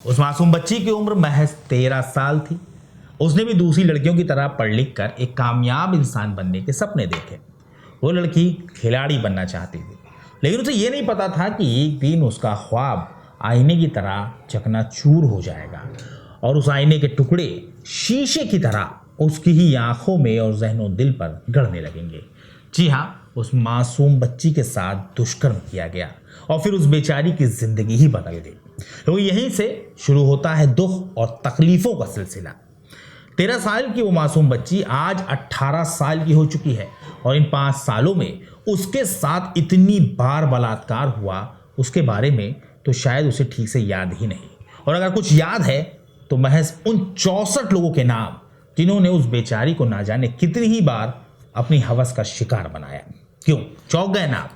उस मासूम बच्ची की उम्र महज 13 साल थी। उसने भी दूसरी लड़कियों की तरह पढ़ लिख कर एक कामयाब इंसान बनने के सपने देखे। वो लड़की खिलाड़ी बनना चाहती थी, लेकिन उसे ये नहीं पता था कि एक दिन उसका ख्वाब आईने की तरह चकनाचूर हो जाएगा और उस आईने के टुकड़े शीशे की तरह उसकी ही आंखों में और जहनों दिल पर गड़ने लगेंगे। जी हाँ, उस मासूम बच्ची के साथ दुष्कर्म किया गया और फिर उस बेचारी की जिंदगी ही बदल गई। तो यहीं से शुरू होता है दुख और तकलीफों का सिलसिला। 13 साल की वो मासूम बच्ची आज 18 साल की हो चुकी है और इन 5 सालों में उसके साथ इतनी बार बलात्कार हुआ उसके बारे में तो शायद उसे ठीक से याद ही नहीं। और अगर कुछ याद है तो महज उन 64 लोगों के नाम जिन्होंने उस बेचारी को ना जाने कितनी ही बार अपनी हवस का शिकार बनाया। क्यों चौंक गए ना आप?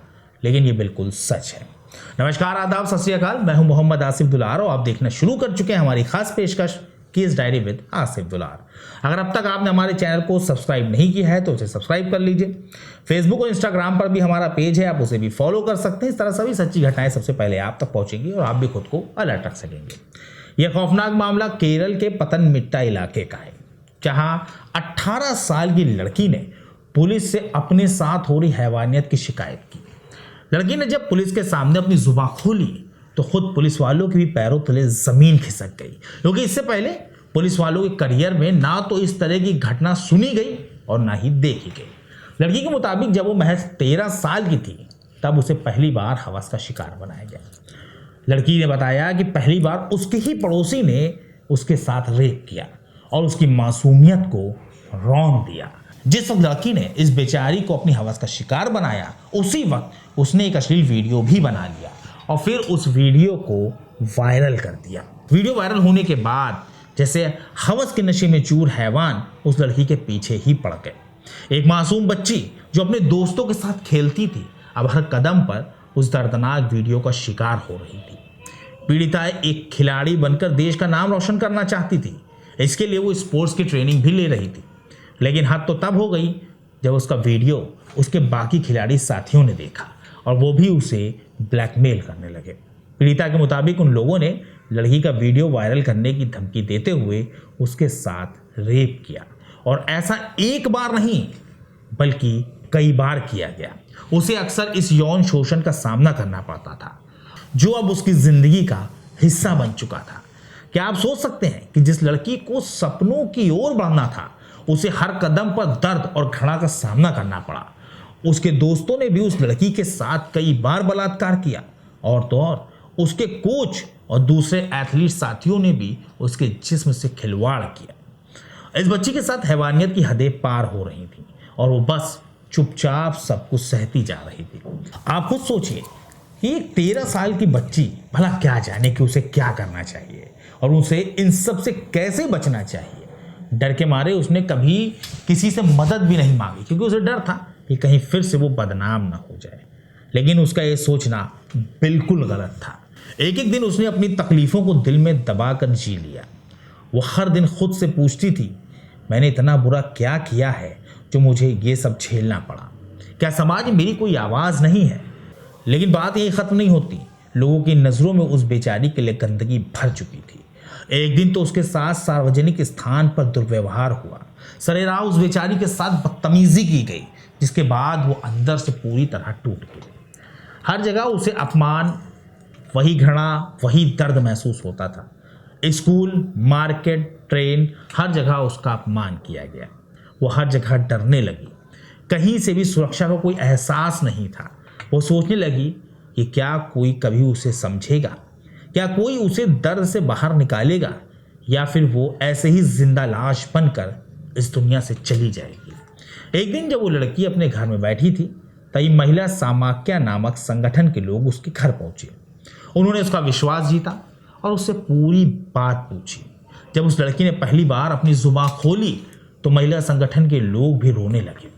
लेकिन ये बिल्कुल सच है। नमस्कार, आदाब, सत श्री अकाल। मैं हूं मोहम्मद आसिफ दुलार और आप देखना शुरू कर चुके हैं हमारी खास पेशकश केस डायरी विद आसिफ दुलार। अगर अब तक आपने हमारे चैनल को सब्सक्राइब नहीं किया है तो उसे सब्सक्राइब कर लीजिए। फेसबुक और इंस्टाग्राम पर भी हमारा पेज है, आप उसे भी फॉलो कर सकते हैं। इस तरह सभी सच्ची घटनाएं सबसे पहले आप तक पहुंचेंगी और आप भी खुद को अलर्ट रख सकेंगे। यह खौफनाक मामला केरल के पतनमथिट्टा इलाके का है, जहां 18 साल की लड़की ने पुलिस से अपने साथ हो रही हैवानियत की शिकायत की। लड़की ने जब पुलिस के सामने अपनी जुबान खोली तो खुद पुलिस वालों के भी पैरों तले जमीन खिसक गई, क्योंकि इससे पहले पुलिस वालों के करियर में ना तो इस तरह की घटना सुनी गई और ना ही देखी गई। लड़की के मुताबिक जब वो महज 13 साल की थी तब उसे पहली बार हवस का शिकार बनाया गया। लड़की ने बताया कि पहली बार उसके ही पड़ोसी ने उसके साथ रेप किया और उसकी मासूमियत को रौंद दिया। जिस वक्त लड़की ने इस बेचारी को अपनी हवस का शिकार बनाया, उसी वक्त उसने एक अश्लील वीडियो भी बना लिया और फिर उस वीडियो को वायरल कर दिया। वीडियो वायरल होने के बाद जैसे हवस के नशे में चूर हैवान उस लड़की के पीछे ही पड़ गए। एक मासूम बच्ची जो अपने दोस्तों के साथ खेलती थी, अब हर कदम पर उस दर्दनाक वीडियो का शिकार हो रही थी। पीड़िता एक खिलाड़ी बनकर देश का नाम रोशन करना चाहती थी। इसके लिए वो स्पोर्ट्स की ट्रेनिंग भी ले रही थी, लेकिन हद तो तब हो गई जब उसका वीडियो उसके बाकी खिलाड़ी साथियों ने देखा और वो भी उसे ब्लैकमेल करने लगे। पीड़िता के मुताबिक उन लोगों ने लड़की का वीडियो वायरल करने की धमकी देते हुए उसके साथ रेप किया और ऐसा एक बार नहीं बल्कि कई बार किया गया। उसे अक्सर इस यौन शोषण का सामना करना पड़ता था, जो अब उसकी जिंदगी का हिस्सा बन चुका था। क्या आप सोच सकते हैं कि जिस लड़की को सपनों की ओर बढ़ना था, उसे हर कदम पर दर्द और घृणा का सामना करना पड़ा। उसके दोस्तों ने भी उस लड़की के साथ कई बार बलात्कार किया और तो और उसके कोच और दूसरे एथलीट साथियों ने भी उसके जिस्म से खिलवाड़ किया। इस बच्ची के साथ हैवानियत की हदें पार हो रही थी और वो बस चुपचाप सब कुछ सहती जा रही थी। आप खुद सोचिए कि एक 13 साल की बच्ची भला क्या जाने कि उसे क्या करना चाहिए और उसे इन सब से कैसे बचना चाहिए। डर के मारे उसने कभी किसी से मदद भी नहीं मांगी, क्योंकि उसे डर था कि कहीं फिर से वो बदनाम ना हो जाए। लेकिन उसका ये सोचना बिल्कुल गलत था। एक एक दिन उसने अपनी तकलीफ़ों को दिल में दबा कर जी लिया। वो हर दिन खुद से पूछती थी, मैंने इतना बुरा क्या किया है जो मुझे ये सब झेलना पड़ा? क्या समाज में मेरी कोई आवाज़ नहीं है? लेकिन बात यही ख़त्म नहीं होती। लोगों की नज़रों में उस बेचारी के लिए गंदगी भर चुकी थी। एक दिन तो उसके साथ सार्वजनिक स्थान पर दुर्व्यवहार हुआ। सरेराह उस बेचारी के साथ बदतमीजी की गई, जिसके बाद वो अंदर से पूरी तरह टूट गई। हर जगह उसे अपमान, वही घृणा, वही दर्द महसूस होता था। स्कूल, मार्केट, ट्रेन, हर जगह उसका अपमान किया गया। वो हर जगह डरने लगी। कहीं से भी सुरक्षा का कोई एहसास नहीं था। वो सोचने लगी कि क्या कोई कभी उसे समझेगा, क्या कोई उसे दर्द से बाहर निकालेगा, या फिर वो ऐसे ही जिंदा लाश बनकर इस दुनिया से चली जाएगी। एक दिन जब वो लड़की अपने घर में बैठी थी तभी महिला सामाख्या नामक संगठन के लोग उसके घर पहुंचे। उन्होंने उसका विश्वास जीता और उससे पूरी बात पूछी। जब उस लड़की ने पहली बार अपनी जुबान खोली तो महिला संगठन के लोग भी रोने लगे।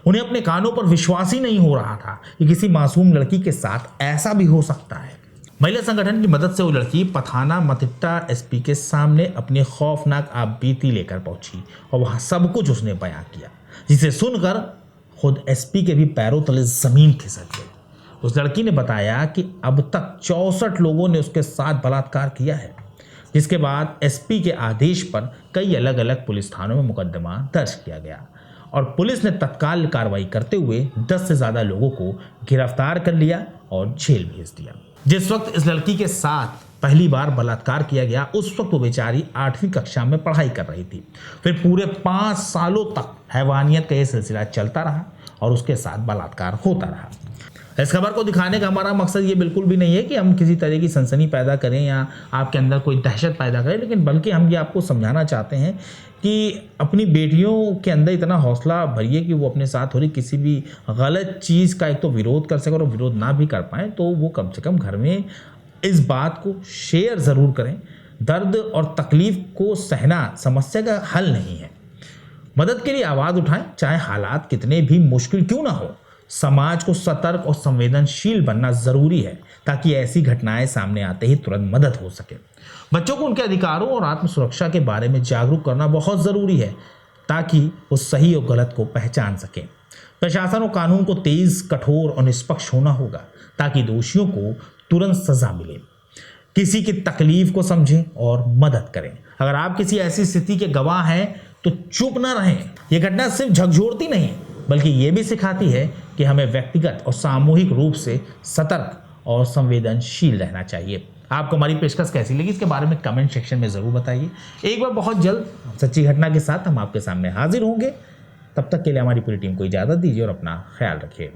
उन्हें अपने कानों पर विश्वास ही नहीं हो रहा था कि किसी मासूम लड़की के साथ ऐसा भी हो सकता है। महिला संगठन की मदद से वो लड़की पथानामथिट्टा एसपी के सामने अपनी खौफनाक आपबीती लेकर पहुंची और वहां सब कुछ उसने बयां किया, जिसे सुनकर खुद एसपी के भी पैरों तले जमीन खिसक गई। उस लड़की ने बताया कि अब तक 64 लोगों ने उसके साथ बलात्कार किया है। जिसके बाद एसपी के आदेश पर कई अलग अलग पुलिस थानों में मुकदमा दर्ज किया गया और पुलिस ने तत्काल कार्रवाई करते हुए 10 से ज़्यादा लोगों को गिरफ्तार कर लिया और जेल भेज दिया। जिस वक्त इस लड़की के साथ पहली बार बलात्कार किया गया उस वक्त वो बेचारी 8वीं कक्षा में पढ़ाई कर रही थी। फिर पूरे 5 सालों तक हैवानियत का ये सिलसिला चलता रहा और उसके साथ बलात्कार होता रहा। इस खबर को दिखाने का हमारा मकसद ये बिल्कुल भी नहीं है कि हम किसी तरह की सनसनी पैदा करें या आपके अंदर कोई दहशत पैदा करें, लेकिन बल्कि हम ये आपको समझाना चाहते हैं कि अपनी बेटियों के अंदर इतना हौसला भरिए कि वो अपने साथ हो रही किसी भी गलत चीज़ का एक तो विरोध कर सके और विरोध ना भी कर पाएँ तो वो कम से कम घर में इस बात को शेयर ज़रूर करें। दर्द और तकलीफ़ को सहना समस्या का हल नहीं है। मदद के लिए आवाज़ उठाएं, चाहे हालात कितने भी मुश्किल क्यों ना हो। समाज को सतर्क और संवेदनशील बनना ज़रूरी है ताकि ऐसी घटनाएं सामने आते ही तुरंत मदद हो सके। बच्चों को उनके अधिकारों और आत्म सुरक्षा के बारे में जागरूक करना बहुत ज़रूरी है ताकि वो सही और गलत को पहचान सकें। प्रशासन और कानून को तेज़, कठोर और निष्पक्ष होना होगा ताकि दोषियों को तुरंत सज़ा मिले। किसी की तकलीफ को समझें और मदद करें। अगर आप किसी ऐसी स्थिति के गवाह हैं तो चुप न रहें। ये घटना सिर्फ झकझोरती नहीं बल्कि ये भी सिखाती है कि हमें व्यक्तिगत और सामूहिक रूप से सतर्क और संवेदनशील रहना चाहिए। आपको हमारी पेशकश कैसी लगी इसके बारे में कमेंट सेक्शन में ज़रूर बताइए। एक बार बहुत जल्द सच्ची घटना के साथ हम आपके सामने हाजिर होंगे। तब तक के लिए हमारी पूरी टीम को इजाज़त दीजिए और अपना ख्याल रखिए।